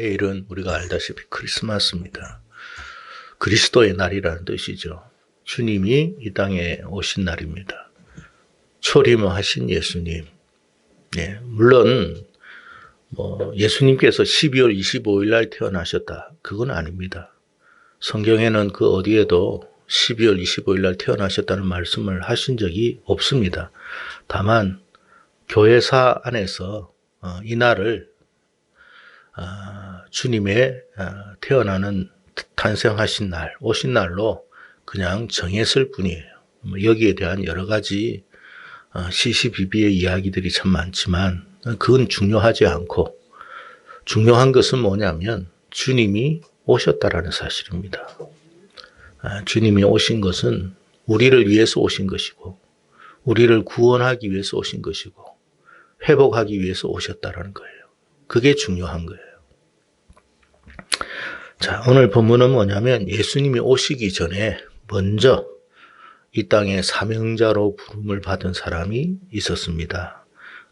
내일은 우리가 알다시피 크리스마스입니다. 그리스도의 날이라는 뜻이죠. 주님이 이 땅에 오신 날입니다. 초림하신 예수님. 네, 물론 예수님께서 12월 25일 날 태어나셨다. 그건 아닙니다. 성경에는 그 어디에도 12월 25일 날 태어나셨다는 말씀을 하신 적이 없습니다. 다만 교회사 안에서 이 날을 주님의 태어나는 탄생하신 날, 오신 날로 그냥 정했을 뿐이에요. 여기에 대한 여러 가지 시시비비의 이야기들이 참 많지만 그건 중요하지 않고 중요한 것은 뭐냐면 주님이 오셨다라는 사실입니다. 주님이 오신 것은 우리를 위해서 오신 것이고 우리를 구원하기 위해서 오신 것이고 회복하기 위해서 오셨다라는 거예요. 그게 중요한 거예요. 자, 오늘 본문은 뭐냐면 예수님이 오시기 전에 먼저 이 땅에 사명자로 부름을 받은 사람이 있었습니다.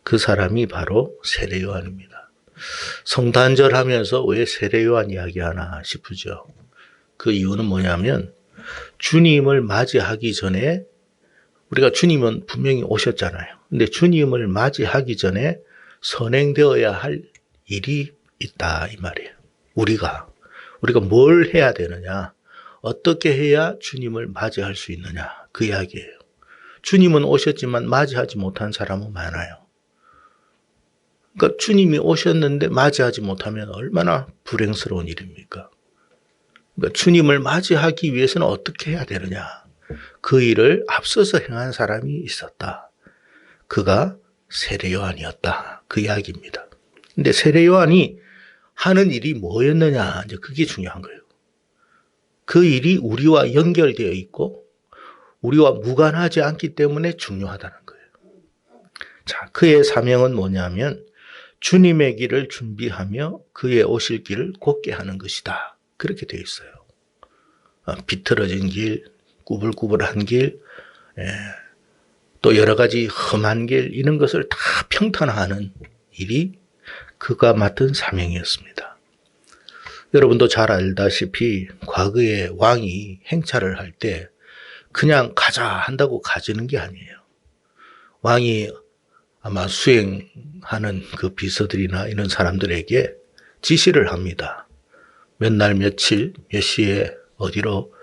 그 사람이 바로 세례 요한입니다. 성탄절 하면서 왜 세례 요한 이야기하나 싶으죠. 그 이유는 뭐냐면 주님을 맞이하기 전에 우리가 주님은 분명히 오셨잖아요. 근데 주님을 맞이하기 전에 선행되어야 할 일이 있다 이 말이에요. 우리가 뭘 해야 되느냐, 어떻게 해야 주님을 맞이할 수 있느냐 그 이야기예요. 주님은 오셨지만 맞이하지 못한 사람은 많아요. 그러니까 주님이 오셨는데 맞이하지 못하면 얼마나 불행스러운 일입니까? 그러니까 주님을 맞이하기 위해서는 어떻게 해야 되느냐, 그 일을 앞서서 행한 사람이 있었다. 그가 세례 요한이었다. 그 이야기입니다. 근데 세례 요한이 하는 일이 뭐였느냐, 이제 그게 중요한 거예요. 그 일이 우리와 연결되어 있고 우리와 무관하지 않기 때문에 중요하다는 거예요. 자, 그의 사명은 뭐냐면 주님의 길을 준비하며 그의 오실 길을 곧게 하는 것이다. 그렇게 되어 있어요. 비틀어진 길, 꾸불꾸불한 길, 또 여러 가지 험한 길, 이런 것을 다 평탄화하는 일이 그가 맡은 사명이었습니다. 여러분도 잘 알다시피 과거에 왕이 행차를 할 때 그냥 가자 한다고 가지는 게 아니에요. 왕이 아마 수행하는 그 비서들이나 이런 사람들에게 지시를 합니다. 몇 날 며칠 몇 시에 어디로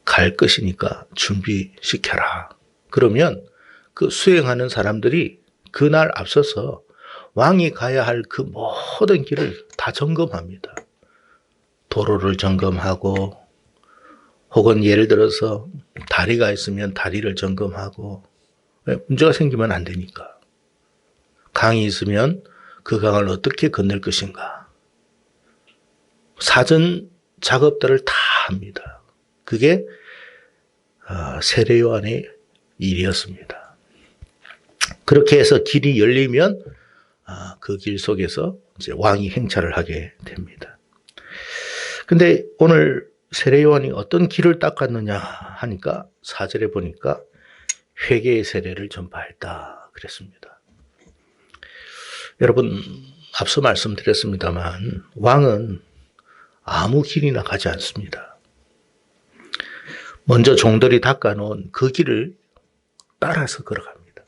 갈 것이니까 준비시켜라. 그러면 그 수행하는 사람들이 그날 앞서서 왕이 가야 할 그 모든 길을 다 점검합니다. 도로를 점검하고 혹은 예를 들어서 다리가 있으면 다리를 점검하고, 문제가 생기면 안 되니까. 강이 있으면 그 강을 어떻게 건널 것인가. 사전 작업들을 다 합니다. 그게 세례 요한의 일이었습니다. 그렇게 해서 길이 열리면 그 길 속에서 이제 왕이 행차를 하게 됩니다. 근데 오늘 세례 요한이 어떤 길을 닦았느냐 하니까 4절에 보니까 회개의 세례를 전파했다 그랬습니다. 여러분, 앞서 말씀드렸습니다만 왕은 아무 길이나 가지 않습니다. 먼저 종들이 닦아놓은 그 길을 따라서 걸어갑니다.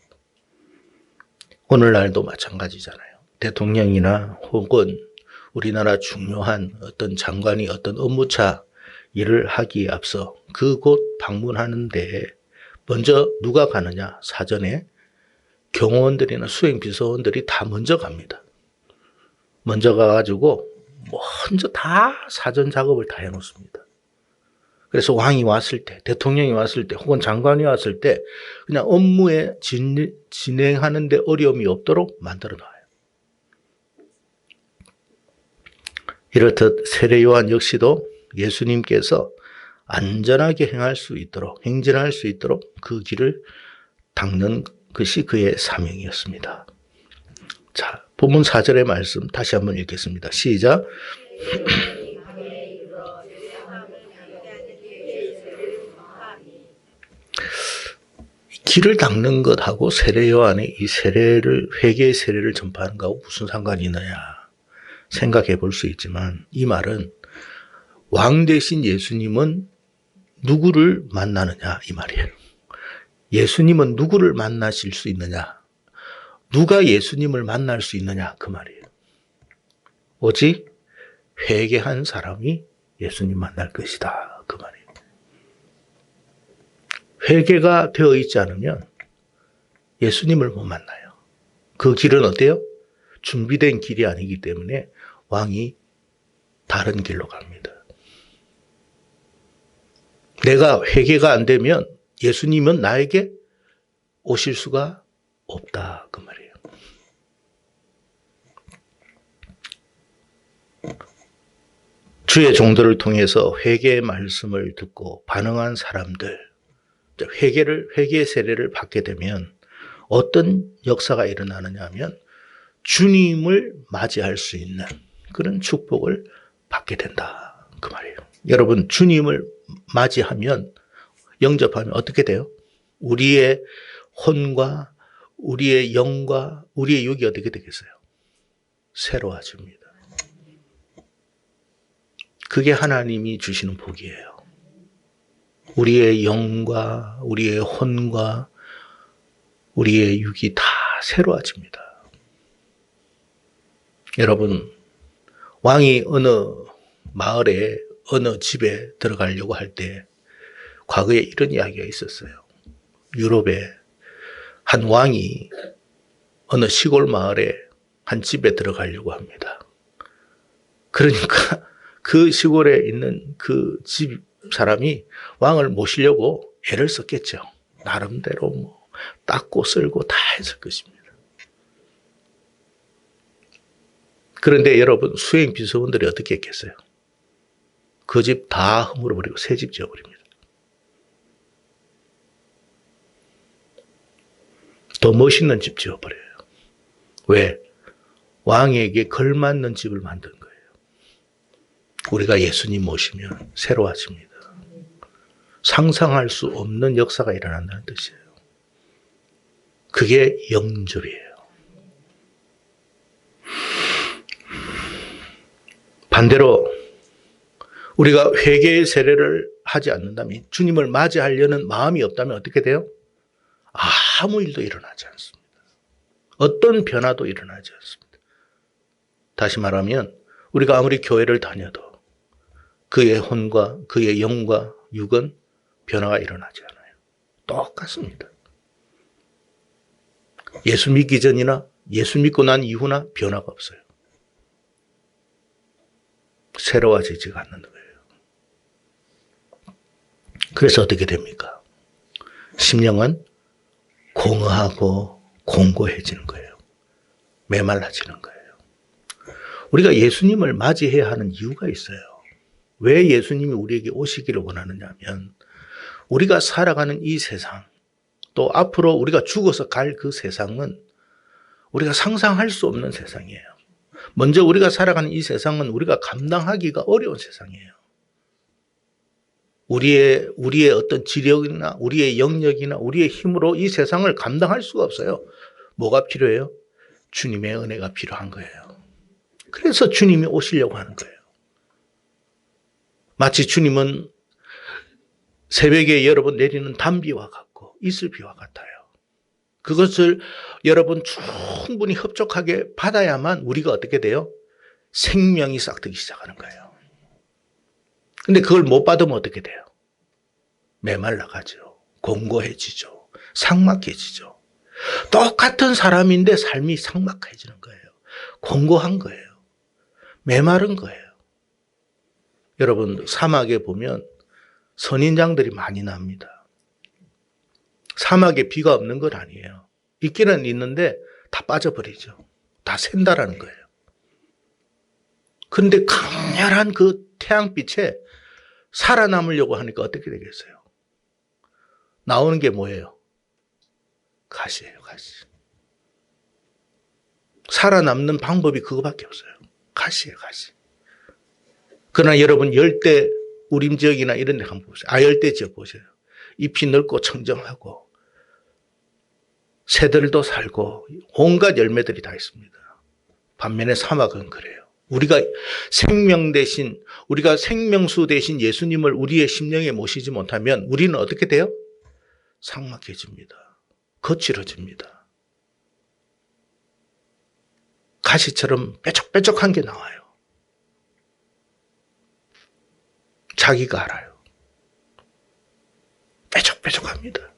오늘날도 마찬가지잖아요. 대통령이나 혹은 우리나라 중요한 어떤 장관이 어떤 업무차 일을 하기에 앞서 그곳 방문하는데 먼저 누가 가느냐? 사전에 경호원들이나 수행비서원들이 다 먼저 갑니다. 먼저 가가지고 먼저 다 사전 작업을 다 해놓습니다. 그래서 왕이 왔을 때, 대통령이 왔을 때, 혹은 장관이 왔을 때 그냥 업무에 진행하는 데 어려움이 없도록 만들어 놔요. 이렇듯 세례 요한 역시도 예수님께서 안전하게 행진할 수 있도록 그 길을 닦는 것이 그의 사명이었습니다. 자, 본문 4절의 말씀 다시 한번 읽겠습니다. 시작. 길을 닦는 것하고 세례 요한의 이 세례를, 회개의 세례를 전파하는 것하고 무슨 상관이 있느냐. 생각해 볼 수 있지만 이 말은 왕 대신 예수님은 누구를 만나느냐 이 말이에요. 예수님은 누구를 만나실 수 있느냐? 누가 예수님을 만날 수 있느냐 그 말이에요. 오직 회개한 사람이 예수님 만날 것이다 그 말이에요. 회개가 되어 있지 않으면 예수님을 못 만나요. 그 길은 어때요? 준비된 길이 아니기 때문에 왕이 다른 길로 갑니다. 내가 회개가 안 되면 예수님은 나에게 오실 수가 없다 그 말이에요. 주의 종들을 통해서 회개의 말씀을 듣고 반응한 사람들, 회개의 세례를 받게 되면 어떤 역사가 일어나느냐 하면 주님을 맞이할 수 있는 그런 축복을 받게 된다 그 말이에요. 여러분, 주님을 맞이하면, 영접하면 어떻게 돼요? 우리의 혼과 우리의 영과 우리의 육이 어떻게 되겠어요? 새로워집니다. 그게 하나님이 주시는 복이에요. 우리의 영과 우리의 혼과 우리의 육이 다 새로워집니다. 여러분, 왕이 어느 마을에 어느 집에 들어가려고 할 때 과거에 이런 이야기가 있었어요. 유럽에 한 왕이 어느 시골 마을에 한 집에 들어가려고 합니다. 그러니까 그 시골에 있는 그 집 사람이 왕을 모시려고 애를 썼겠죠. 나름대로 뭐 닦고 쓸고 다 했을 것입니다. 그런데 여러분, 수행 비서원들이 어떻게 했겠어요? 그 집 다 허물어버리고 새 집 지어버립니다. 더 멋있는 집 지어버려요. 왜? 왕에게 걸맞는 집을 만든 거예요. 우리가 예수님 모시면 새로워집니다. 상상할 수 없는 역사가 일어난다는 뜻이에요. 그게 영접이에요. 반대로 우리가 회개의 세례를 하지 않는다면, 주님을 맞이하려는 마음이 없다면 어떻게 돼요? 아무 일도 일어나지 않습니다. 어떤 변화도 일어나지 않습니다. 다시 말하면 우리가 아무리 교회를 다녀도 그의 혼과 그의 영과 육은 변화가 일어나지 않아요. 똑같습니다. 예수 믿기 전이나 예수 믿고 난 이후나 변화가 없어요. 새로워지지가 않는 거예요. 그래서 어떻게 됩니까? 심령은 공허하고 공고해지는 거예요. 메말라지는 거예요. 우리가 예수님을 맞이해야 하는 이유가 있어요. 왜 예수님이 우리에게 오시기를 원하느냐 하면, 우리가 살아가는 이 세상, 또 앞으로 우리가 죽어서 갈 그 세상은 우리가 상상할 수 없는 세상이에요. 먼저 우리가 살아가는 이 세상은 우리가 감당하기가 어려운 세상이에요. 우리의 어떤 지력이나 우리의 영역이나 우리의 힘으로 이 세상을 감당할 수가 없어요. 뭐가 필요해요? 주님의 은혜가 필요한 거예요. 그래서 주님이 오시려고 하는 거예요. 마치 주님은 새벽에 여러분 내리는 단비와 같고 이슬비와 같아요. 그것을 여러분 충분히 흡족하게 받아야만 우리가 어떻게 돼요? 생명이 싹트기 시작하는 거예요. 근데 그걸 못 받으면 어떻게 돼요? 메말라가죠. 공고해지죠. 삭막해지죠. 똑같은 사람인데 삶이 삭막해지는 거예요. 공고한 거예요. 메마른 거예요. 여러분, 사막에 보면 선인장들이 많이 납니다. 사막에 비가 없는 건 아니에요. 있기는 있는데 다 빠져버리죠. 다 샌다라는 거예요. 그런데 강렬한 그 태양빛에 살아남으려고 하니까 어떻게 되겠어요? 나오는 게 뭐예요? 가시예요, 가시. 살아남는 방법이 그거밖에 없어요. 가시예요, 가시. 그러나 여러분, 열대 우림 지역이나 이런 데 한번 보세요. 아열대 지역 보세요. 잎이 넓고 청정하고 새들도 살고 온갖 열매들이 다 있습니다. 반면에 사막은 그래요. 우리가 생명 대신, 우리가 생명수 대신 예수님을 우리의 심령에 모시지 못하면 우리는 어떻게 돼요? 삭막해집니다. 거칠어집니다. 가시처럼 뾰족뾰족한 게 나와요. 자기가 알아요. 뾰족뾰족합니다.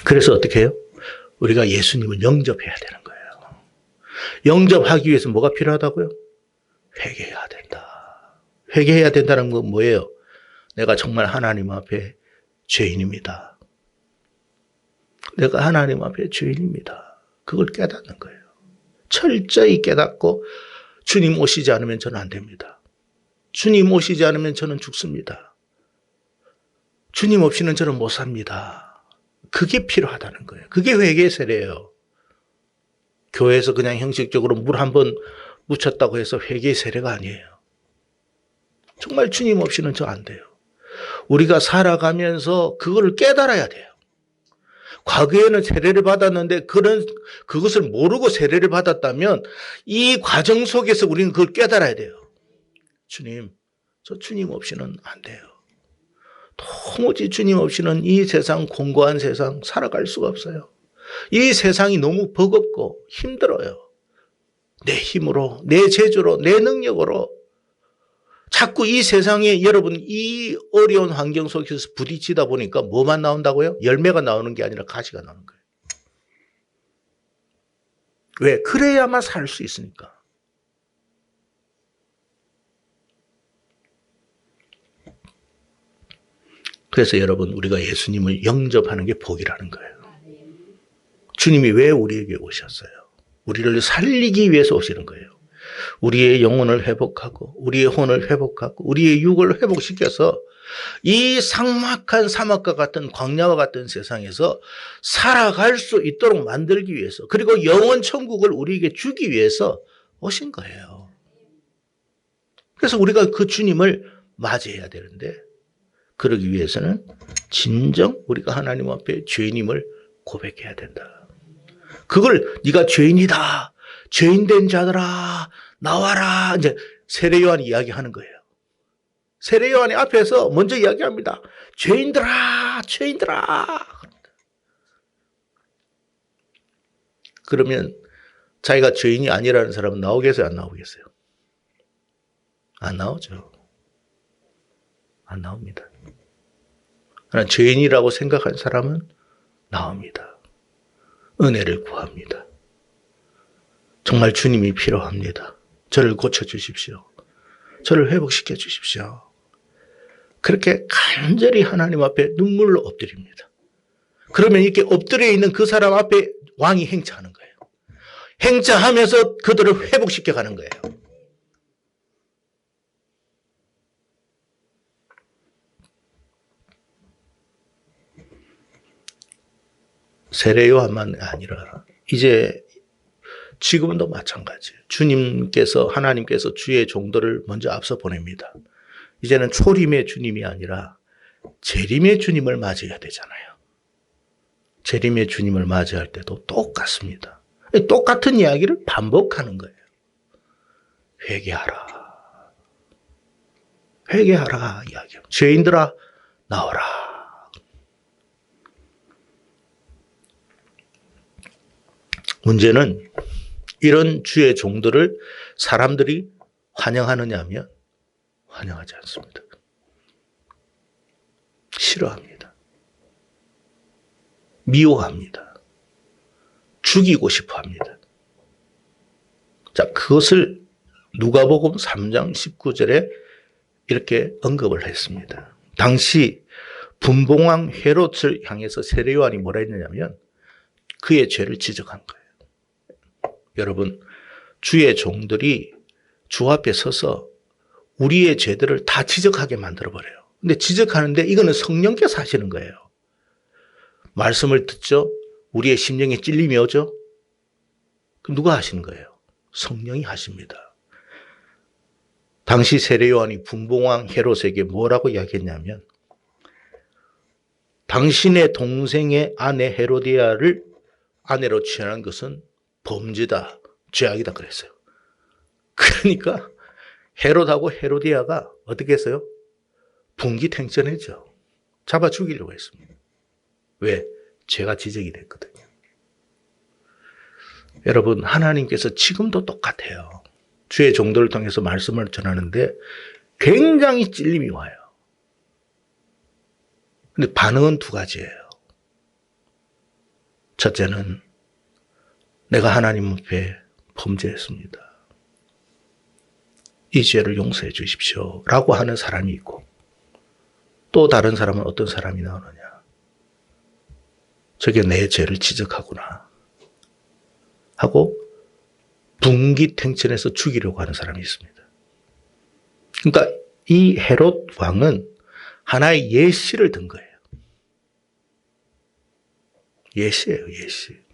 그래서 어떻게 해요? 우리가 예수님을 영접해야 되는 거예요. 영접하기 위해서 뭐가 필요하다고요? 회개해야 된다. 회개해야 된다는 건 뭐예요? 내가 정말 하나님 앞에 죄인입니다. 내가 하나님 앞에 죄인입니다. 그걸 깨닫는 거예요. 철저히 깨닫고 주님 오시지 않으면 저는 안 됩니다. 주님 오시지 않으면 저는 죽습니다. 주님 없이는 저는 못 삽니다. 그게 필요하다는 거예요. 그게 회개의 세례예요. 교회에서 그냥 형식적으로 물 한 번 묻혔다고 해서 회개의 세례가 아니에요. 정말 주님 없이는 저 안 돼요. 우리가 살아가면서 그거를 깨달아야 돼요. 과거에는 세례를 받았는데 그것을 모르고 세례를 받았다면 이 과정 속에서 우리는 그걸 깨달아야 돼요. 주님, 저 주님 없이는 안 돼요. 도무지 주님 없이는 이 세상, 공고한 세상 살아갈 수가 없어요. 이 세상이 너무 버겁고 힘들어요. 내 힘으로, 내 재주로, 내 능력으로 자꾸 이 세상에 여러분 이 어려운 환경 속에서 부딪히다 보니까 뭐만 나온다고요? 열매가 나오는 게 아니라 가시가 나오는 거예요. 왜? 그래야만 살 수 있으니까. 그래서 여러분 우리가 예수님을 영접하는 게 복이라는 거예요. 주님이 왜 우리에게 오셨어요? 우리를 살리기 위해서 오시는 거예요. 우리의 영혼을 회복하고 우리의 혼을 회복하고 우리의 육을 회복시켜서 이 삭막한 사막과 같은 광야와 같은 세상에서 살아갈 수 있도록 만들기 위해서, 그리고 영원 천국을 우리에게 주기 위해서 오신 거예요. 그래서 우리가 그 주님을 맞이해야 되는데, 그러기 위해서는 진정 우리가 하나님 앞에 죄인임을 고백해야 된다. 그걸 네가 죄인이다, 죄인된 자들아 나와라, 이제 세례 요한이 이야기하는 거예요. 세례 요한이 앞에서 먼저 이야기합니다. 죄인들아, 죄인들아. 그러면 자기가 죄인이 아니라는 사람은 나오겠어요, 안 나오겠어요? 안 나오죠. 안 나옵니다. 그러나 죄인이라고 생각한 사람은 나옵니다. 은혜를 구합니다. 정말 주님이 필요합니다. 저를 고쳐주십시오. 저를 회복시켜 주십시오. 그렇게 간절히 하나님 앞에 눈물로 엎드립니다. 그러면 이렇게 엎드려 있는 그 사람 앞에 왕이 행차하는 거예요. 행차하면서 그들을 회복시켜 가는 거예요. 세례 요한만 아니라 이제 지금도 마찬가지예요. 주님께서, 하나님께서 주의 종들을 먼저 앞서 보냅니다. 이제는 초림의 주님이 아니라 재림의 주님을 맞이해야 되잖아요. 재림의 주님을 맞이할 때도 똑같습니다. 똑같은 이야기를 반복하는 거예요. 회개하라. 회개하라 이야기합니다. 죄인들아 나오라. 문제는 이런 주의 종들을 사람들이 환영하느냐 하면 환영하지 않습니다. 싫어합니다. 미워합니다. 죽이고 싶어 합니다. 자, 그것을 누가복음 3장 19절에 이렇게 언급을 했습니다. 당시 분봉왕 헤롯을 향해서 세례 요한이 뭐라 했느냐면 그의 죄를 지적한 거예요. 여러분, 주의 종들이 주 앞에 서서 우리의 죄들을 다 지적하게 만들어버려요. 근데 지적하는데 이거는 성령께서 하시는 거예요. 말씀을 듣죠? 우리의 심령에 찔림이 오죠? 그럼 누가 하시는 거예요? 성령이 하십니다. 당시 세례 요한이 분봉왕 헤롯에게 뭐라고 이야기했냐면 당신의 동생의 아내 헤로디아를 아내로 취하는 것은 범죄다, 죄악이다 그랬어요. 그러니까 헤롯하고 헤로디아가 어떻게 했어요? 분기탱천했죠. 잡아 죽이려고 했습니다. 왜? 죄가 지적이 됐거든요. 여러분, 하나님께서 지금도 똑같아요. 주의 종도를 통해서 말씀을 전하는데 굉장히 찔림이 와요. 근데 반응은 두 가지예요. 첫째는 내가 하나님 앞에 범죄했습니다. 이 죄를 용서해 주십시오 라고 하는 사람이 있고, 또 다른 사람은 어떤 사람이 나오느냐. 저게 내 죄를 지적하구나 하고 분기탱천해서 죽이려고 하는 사람이 있습니다. 그러니까 이 헤롯 왕은 하나의 예시를 든 거예요. 예시예요, 예시.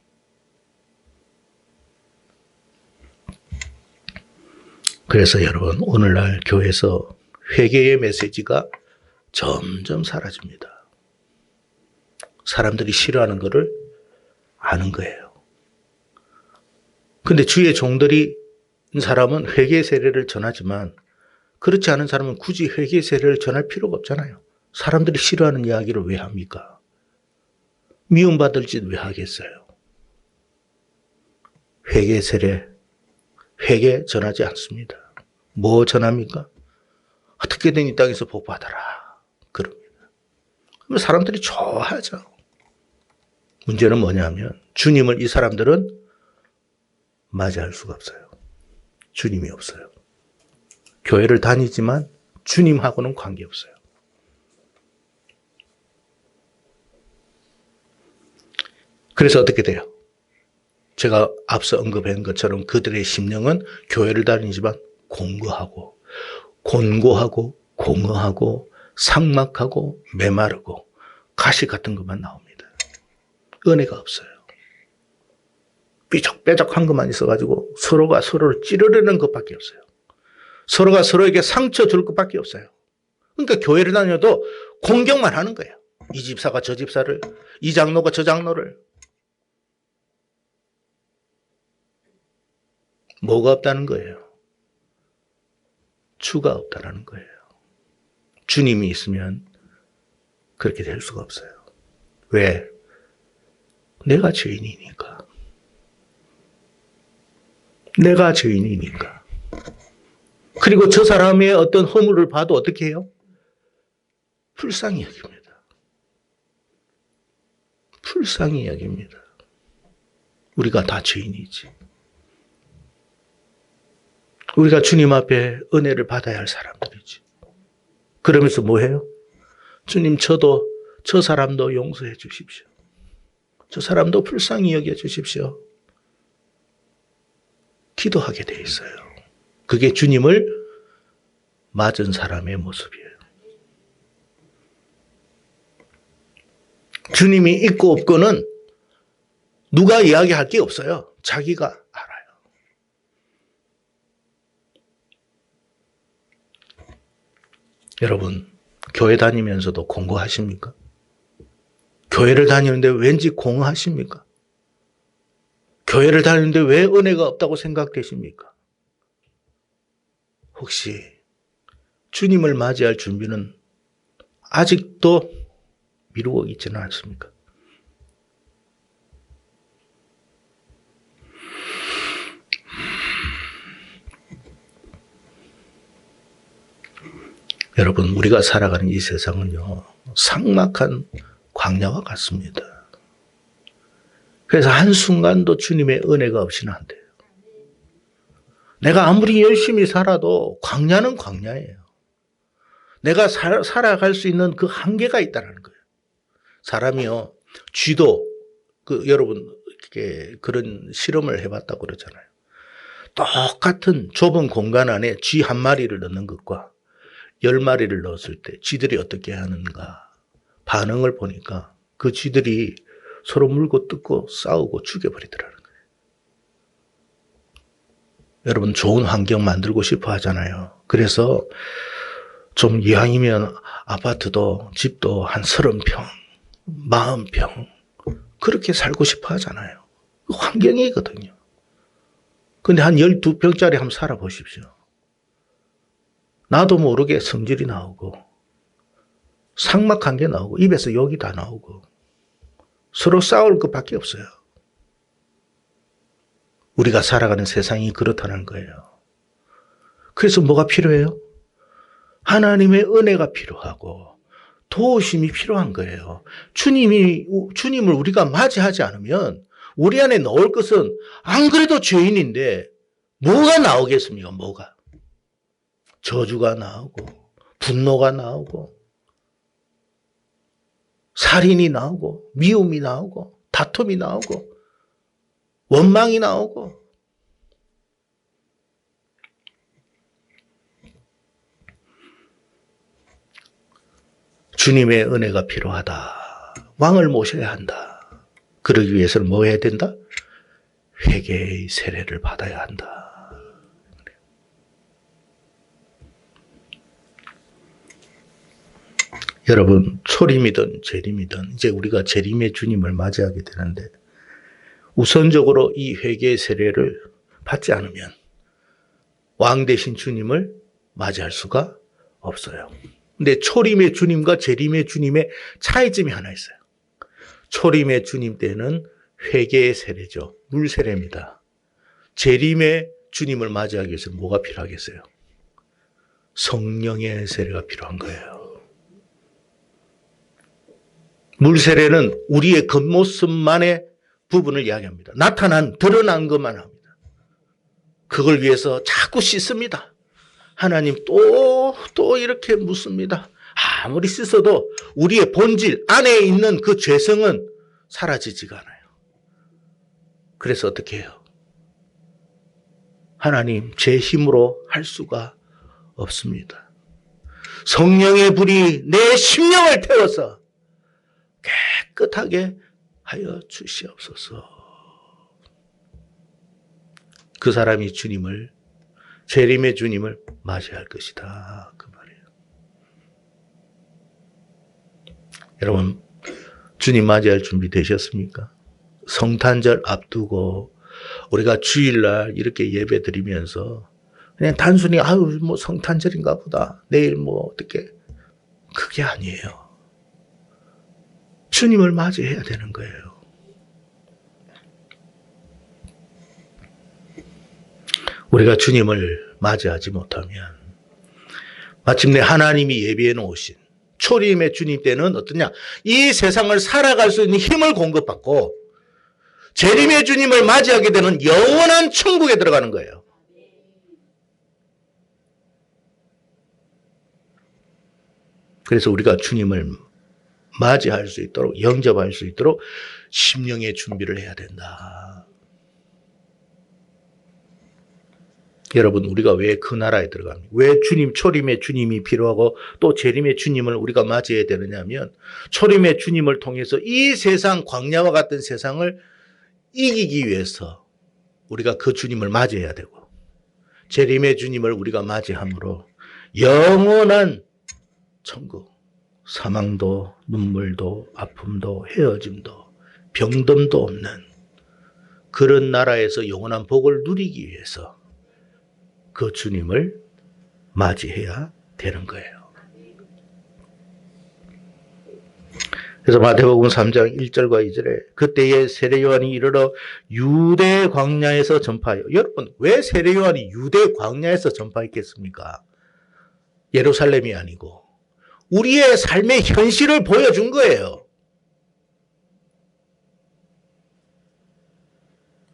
그래서 여러분, 오늘날 교회에서 회개의 메시지가 점점 사라집니다. 사람들이 싫어하는 것을 아는 거예요. 근데 주의 종들이 사람은 회개 세례를 전하지만 그렇지 않은 사람은 굳이 회개 세례를 전할 필요가 없잖아요. 사람들이 싫어하는 이야기를 왜 합니까? 미움받을 짓 왜 하겠어요? 회개 세례, 회개 전하지 않습니다. 뭐 전합니까? 어떻게든 이 땅에서 복 받아라. 그럽니다. 그러면 사람들이 좋아하죠. 문제는 뭐냐면 주님을 이 사람들은 맞이할 수가 없어요. 주님이 없어요. 교회를 다니지만 주님하고는 관계없어요. 그래서 어떻게 돼요? 제가 앞서 언급한 것처럼 그들의 심령은 교회를 다니지만 공고하고 곤고하고 공허하고 삭막하고 메마르고 가시 같은 것만 나옵니다. 은혜가 없어요. 삐적삐적한 것만 있어가지고 서로가 서로를 찌르려는 것밖에 없어요. 서로가 서로에게 상처 줄 것밖에 없어요. 그러니까 교회를 다녀도 공격만 하는 거예요. 이 집사가 저 집사를, 이 장로가 저 장로를. 뭐가 없다는 거예요? 주가 없다는 거예요. 주님이 있으면 그렇게 될 수가 없어요. 왜? 내가 죄인이니까. 내가 죄인이니까. 그리고 저 사람의 어떤 허물을 봐도 어떻게 해요? 불쌍히 여깁니다. 불쌍히 여깁니다. 우리가 다 죄인이지. 우리가 주님 앞에 은혜를 받아야 할 사람들이지. 그러면서 뭐 해요? 주님, 저도 저 사람도 용서해 주십시오. 저 사람도 불쌍히 여겨 주십시오. 기도하게 돼 있어요. 그게 주님을 맞은 사람의 모습이에요. 주님이 있고 없고는 누가 이야기할 게 없어요. 자기가 알아요. 여러분, 교회 다니면서도 공고하십니까? 교회를 다니는데 왠지 공허하십니까? 교회를 다니는데 왜 은혜가 없다고 생각되십니까? 혹시 주님을 맞이할 준비는 아직도 미루고 있지는 않습니까? 여러분, 우리가 살아가는 이 세상은요, 삭막한 광야와 같습니다. 그래서 한순간도 주님의 은혜가 없이는 안 돼요. 내가 아무리 열심히 살아도 광야는 광야예요. 내가 살아갈 수 있는 그 한계가 있다는 거예요. 사람이요, 쥐도, 여러분, 그런 실험을 해봤다고 그러잖아요. 똑같은 좁은 공간 안에 쥐 한 마리를 넣는 것과 10마리를 넣었을 때 쥐들이 어떻게 하는가 반응을 보니까 그 쥐들이 서로 물고 뜯고 싸우고 죽여버리더라는 거예요. 여러분, 좋은 환경 만들고 싶어 하잖아요. 그래서 좀 이왕이면 아파트도 집도 한 30평, 40평 그렇게 살고 싶어 하잖아요. 환경이거든요. 근데 한 12평짜리 한번 살아보십시오. 나도 모르게 성질이 나오고 삭막한 게 나오고 입에서 욕이 다 나오고 서로 싸울 것밖에 없어요. 우리가 살아가는 세상이 그렇다는 거예요. 그래서 뭐가 필요해요? 하나님의 은혜가 필요하고 도우심이 필요한 거예요. 주님을 우리가 맞이하지 않으면 우리 안에 나올 것은 안 그래도 죄인인데 뭐가 나오겠습니까? 뭐가? 저주가 나오고 분노가 나오고 살인이 나오고 미움이 나오고 다툼이 나오고 원망이 나오고 주님의 은혜가 필요하다. 왕을 모셔야 한다. 그러기 위해서는 뭐 해야 된다? 회개의 세례를 받아야 한다. 여러분, 초림이든 재림이든 이제 우리가 재림의 주님을 맞이하게 되는데 우선적으로 이 회개의 세례를 받지 않으면 왕 되신 주님을 맞이할 수가 없어요. 근데 초림의 주님과 재림의 주님의 차이점이 하나 있어요. 초림의 주님 때는 회개의 세례죠. 물 세례입니다. 재림의 주님을 맞이하기 위해서는 뭐가 필요하겠어요? 성령의 세례가 필요한 거예요. 물 세례는 우리의 겉모습만의 부분을 이야기합니다. 드러난 것만 합니다. 그걸 위해서 자꾸 씻습니다. 하나님 또 이렇게 묻습니다. 아무리 씻어도 우리의 본질 안에 있는 그 죄성은 사라지지가 않아요. 그래서 어떻게 해요? 하나님 제 힘으로 할 수가 없습니다. 성령의 불이 내 심령을 태워서 깨끗하게 하여 주시옵소서. 그 사람이 재림의 주님을 맞이할 것이다. 그 말이에요. 여러분, 주님 맞이할 준비 되셨습니까? 성탄절 앞두고 우리가 주일날 이렇게 예배 드리면서 그냥 단순히 뭐 성탄절인가 보다. 내일 뭐 어떻게. 그게 아니에요. 주님을 맞이해야 되는 거예요. 우리가 주님을 맞이하지 못하면 마침내 하나님이 예비해 놓으신 초림의 주님 때는 어떠냐? 이 세상을 살아갈 수 있는 힘을 공급받고 재림의 주님을 맞이하게 되는 영원한 천국에 들어가는 거예요. 그래서 우리가 주님을 맞이할 수 있도록, 영접할 수 있도록 심령의 준비를 해야 된다. 여러분, 우리가 왜 그 나라에 들어갑니까? 왜 초림의 주님이 필요하고 또 재림의 주님을 우리가 맞이해야 되느냐 하면 초림의 주님을 통해서 이 세상, 광야와 같은 세상을 이기기 위해서 우리가 그 주님을 맞이해야 되고 재림의 주님을 우리가 맞이함으로 영원한 천국, 사망도 눈물도 아픔도 헤어짐도 병듦도 없는 그런 나라에서 영원한 복을 누리기 위해서 그 주님을 맞이해야 되는 거예요. 그래서 마태복음 3장 1절과 2절에 그때에 세례 요한이 이르러 유대 광야에서 전파하여. 여러분, 왜 세례 요한이 유대 광야에서 전파했겠습니까? 예루살렘이 아니고 우리의 삶의 현실을 보여준 거예요.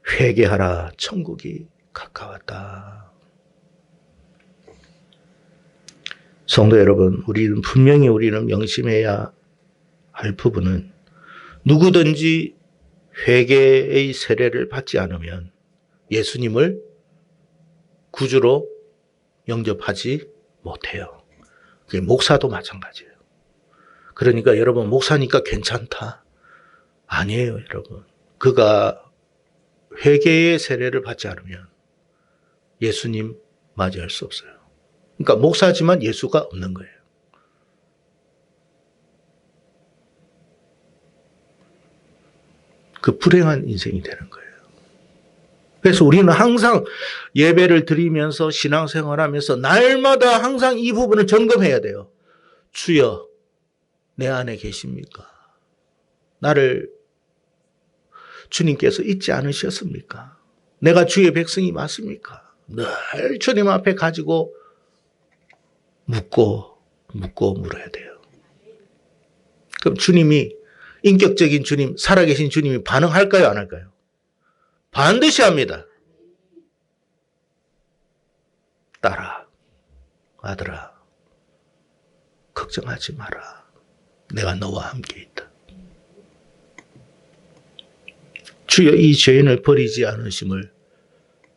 회개하라, 천국이 가까웠다. 성도 여러분, 분명히 우리는 명심해야 할 부분은 누구든지 회개의 세례를 받지 않으면 예수님을 구주로 영접하지 못해요. 그게 목사도 마찬가지예요. 그러니까 여러분, 목사니까 괜찮다. 아니에요, 여러분. 그가 회개의 세례를 받지 않으면 예수님 맞이할 수 없어요. 그러니까 목사지만 예수가 없는 거예요. 그 불행한 인생이 되는 거예요. 그래서 우리는 항상 예배를 드리면서 신앙생활하면서 날마다 항상 이 부분을 점검해야 돼요. 주여, 내 안에 계십니까? 나를 주님께서 잊지 않으셨습니까? 내가 주의 백성이 맞습니까? 늘 주님 앞에 가지고 묻고 물어야 돼요. 그럼 주님이, 인격적인 주님, 살아계신 주님이 반응할까요? 안 할까요? 반드시 합니다. 딸아, 아들아, 걱정하지 마라. 내가 너와 함께 있다. 주여, 이 죄인을 버리지 않으심을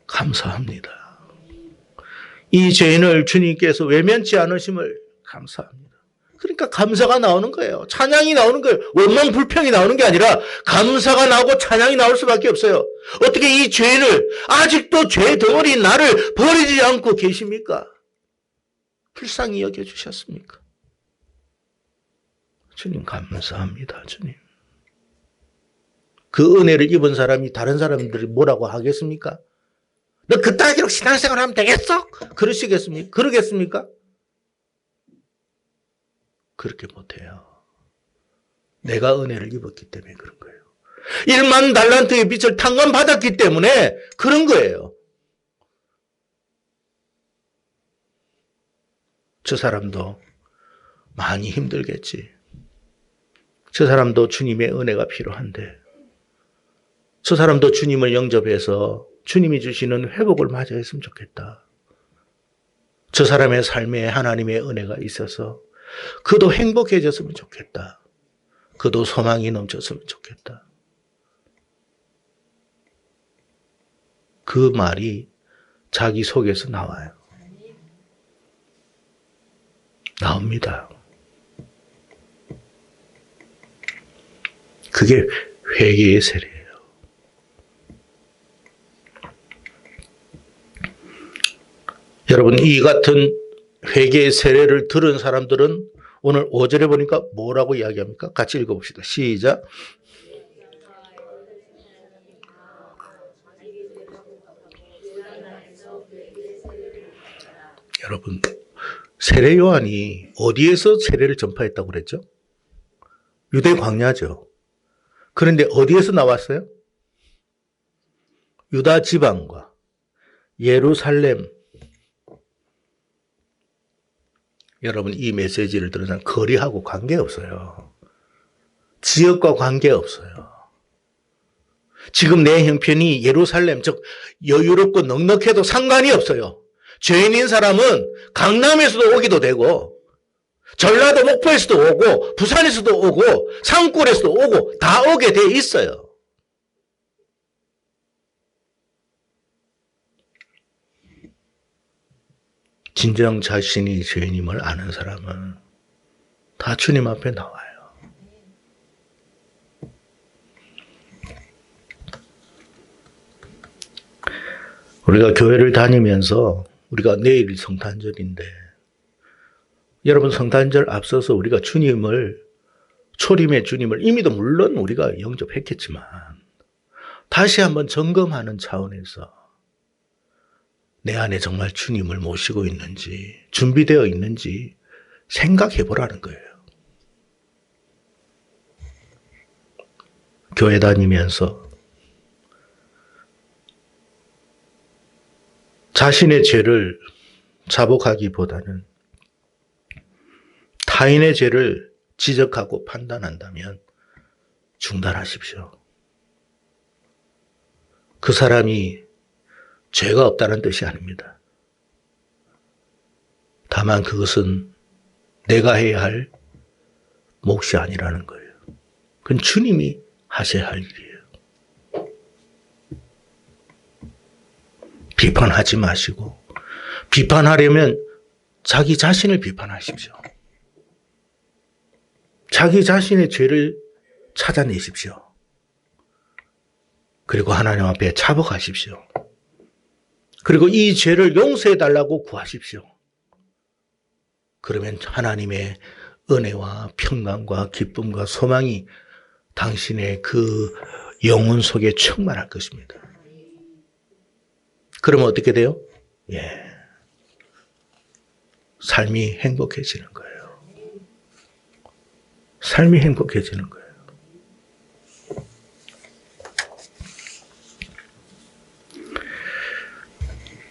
감사합니다. 이 죄인을 주님께서 외면치 않으심을 감사합니다. 그러니까 감사가 나오는 거예요. 찬양이 나오는 거예요. 원망 불평이 나오는 게 아니라 감사가 나오고 찬양이 나올 수밖에 없어요. 어떻게 이 죄인을, 아직도 죄 덩어리인 나를 버리지 않고 계십니까? 불쌍히 여겨주셨습니까? 주님 감사합니다. 주님. 그 은혜를 입은 사람이 다른 사람들이 뭐라고 하겠습니까? 너 그따위로 신앙생활 하면 되겠어? 그러시겠습니까? 그러겠습니까? 그렇게 못해요. 내가 은혜를 입었기 때문에 그런 거예요. 1만 달란트의 빚을 탕감받았기 때문에 그런 거예요. 저 사람도 많이 힘들겠지. 저 사람도 주님의 은혜가 필요한데, 저 사람도 주님을 영접해서 주님이 주시는 회복을 맞이했으면 좋겠다. 저 사람의 삶에 하나님의 은혜가 있어서 그도 행복해졌으면 좋겠다. 그도 소망이 넘쳤으면 좋겠다. 그 말이 자기 속에서 나와요. 나옵니다. 그게 회개의 세례예요. 여러분, 이 같은 회개의 세례를 들은 사람들은 오늘 5절에 보니까 뭐라고 이야기합니까? 같이 읽어봅시다. 시작. 여러분, 세례 요한이 어디에서 세례를 전파했다고 그랬죠? 유대 광야죠. 그런데 어디에서 나왔어요? 유다 지방과 예루살렘. 여러분, 이 메시지를 들은 사람 거리하고 관계없어요. 지역과 관계없어요. 지금 내 형편이 예루살렘, 즉 여유롭고 넉넉해도 상관이 없어요. 죄인인 사람은 강남에서도 오기도 되고, 전라도 목포에서도 오고, 부산에서도 오고, 산골에서도 오고, 다 오게 돼 있어요. 진정 자신이 죄인임을 아는 사람은 다 주님 앞에 나와요. 우리가 교회를 다니면서, 우리가 내일 성탄절인데, 여러분, 성탄절 앞서서 우리가 주님을, 초림의 주님을 이미도 물론 우리가 영접했겠지만 다시 한번 점검하는 차원에서 내 안에 정말 주님을 모시고 있는지, 준비되어 있는지 생각해 보라는 거예요. 교회 다니면서 자신의 죄를 자복하기보다는 타인의 죄를 지적하고 판단한다면 중단하십시오. 그 사람이 죄가 없다는 뜻이 아닙니다. 다만 그것은 내가 해야 할 몫이 아니라는 거예요. 그건 주님이 하셔야 할 일이에요. 비판하지 마시고, 비판하려면 자기 자신을 비판하십시오. 자기 자신의 죄를 찾아내십시오. 그리고 하나님 앞에 자복하십시오. 그리고 이 죄를 용서해달라고 구하십시오. 그러면 하나님의 은혜와 평강과 기쁨과 소망이 당신의 그 영혼 속에 충만할 것입니다. 그러면 어떻게 돼요? 예. 삶이 행복해지는 거예요. 삶이 행복해지는 거예요.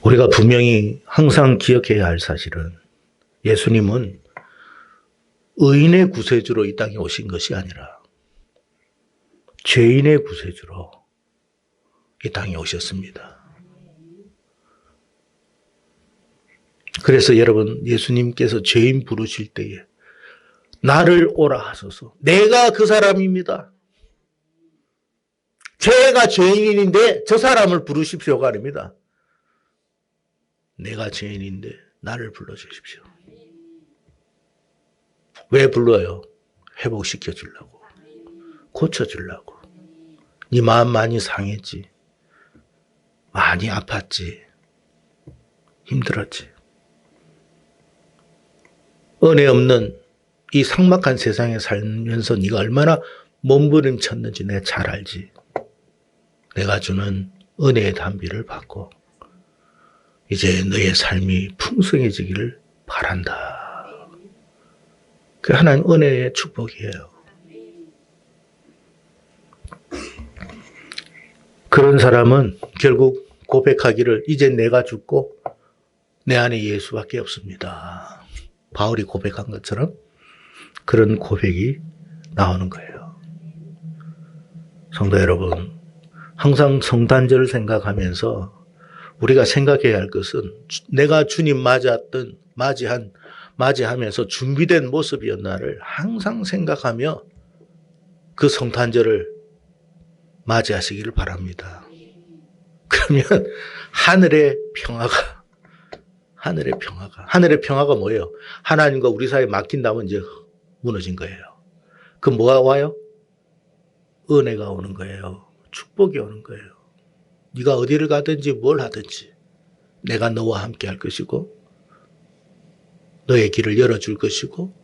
우리가 분명히 항상 기억해야 할 사실은 예수님은 의인의 구세주로 이 땅에 오신 것이 아니라 죄인의 구세주로 이 땅에 오셨습니다. 그래서 여러분, 예수님께서 죄인 부르실 때에 나를 오라 하소서. 내가 그 사람입니다. 제가 죄인인데 저 사람을 부르십시오가 아닙니다. 내가 죄인인데 나를 불러주십시오. 왜 불러요? 회복시켜 주려고. 고쳐주려고. 네 마음 많이 상했지. 많이 아팠지. 힘들었지. 은혜 없는 이 삭막한 세상에 살면서 네가 얼마나 몸부림쳤는지 내가 잘 알지. 내가 주는 은혜의 단비를 받고 이제 너의 삶이 풍성해지기를 바란다. 그 하나님 은혜의 축복이에요. 그런 사람은 결국 고백하기를 이제 내가 죽고 내 안에 예수밖에 없습니다. 바울이 고백한 것처럼 그런 고백이 나오는 거예요. 성도 여러분, 항상 성탄절을 생각하면서 우리가 생각해야 할 것은 내가 주님 맞이하면서 준비된 모습이었나를 항상 생각하며 그 성탄절을 맞이하시기를 바랍니다. 그러면 하늘의 평화가 뭐예요? 하나님과 우리 사이에 막힌다면 이제 무너진 거예요. 그럼 뭐가 와요? 은혜가 오는 거예요. 축복이 오는 거예요. 네가 어디를 가든지 뭘 하든지 내가 너와 함께 할 것이고 너의 길을 열어줄 것이고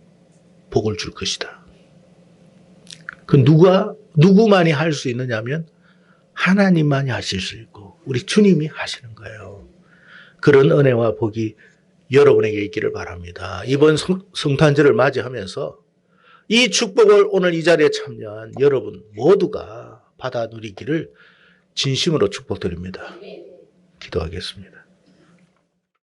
복을 줄 것이다. 그 누구만이 할 수 있느냐면 하나님만이 하실 수 있고 우리 주님이 하시는 거예요. 그런 은혜와 복이 여러분에게 있기를 바랍니다. 이번 성탄절을 맞이하면서 이 축복을 오늘 이 자리에 참여한 여러분 모두가 받아 누리기를 진심으로 축복드립니다. 기도하겠습니다.